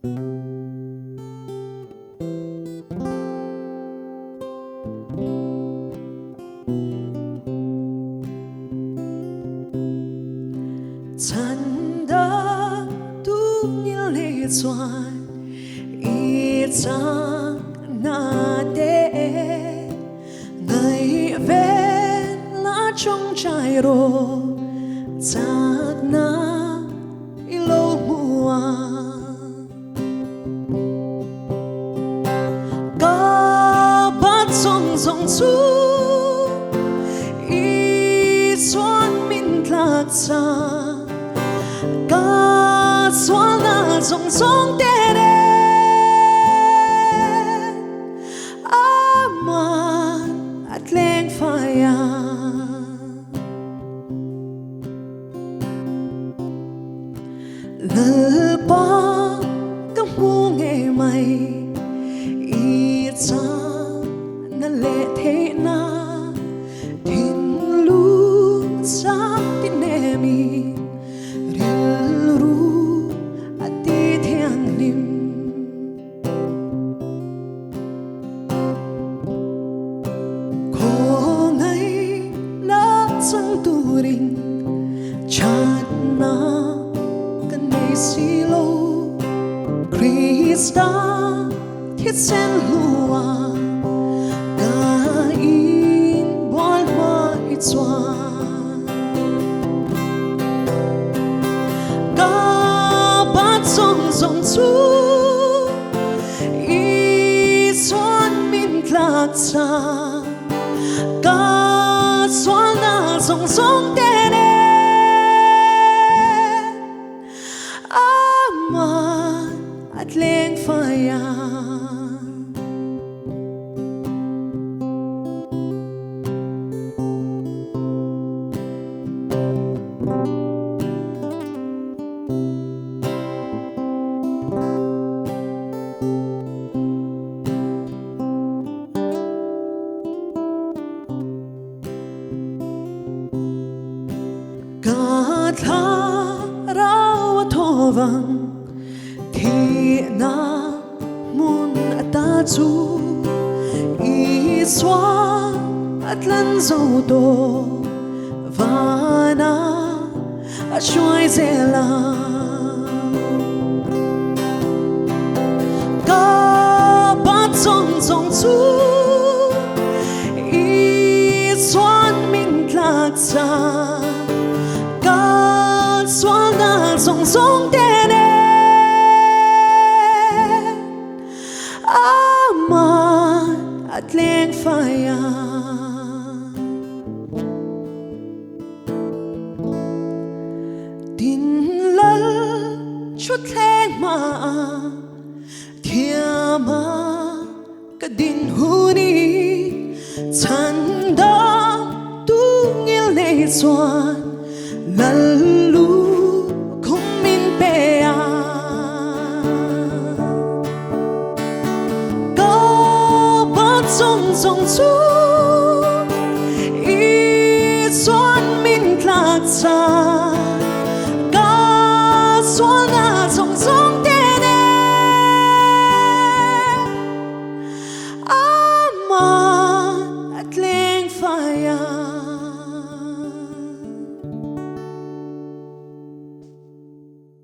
Chân đã tu như lệ doan ý trang na đê ngày về lá trong trái rô chắc na lâu mùa cả bát sông rộng chú ý xoan min lạc xa cả xoan là rộng rộng tê đê aman at leng phai lỡ ba cắm hu nghe mày ý cha na lệ thế na tin lu sa tin em ril ru ati thiang lim ko ngay na sang tu ring chat na silo Krista thiết sen lúa đã in boal hoa ít xoa cả bát sông rộng chú ít xoan min lạc xa cả xoan na rộng rộng tên at leng phai cả tha rao thô vang thì na mun ta chu i xóa at lần dâu tô và na chuối dễ la cả bát sông rộng chú i xoan min lạc xa cả xoan na rộng rộng tên at leng phai tin lal chút leng ma thia ma ka din huni chan da tu ngil le xoan lal lu không min pe sông rộng chú ý xoan min lạc xa cả xoan là rộng rộng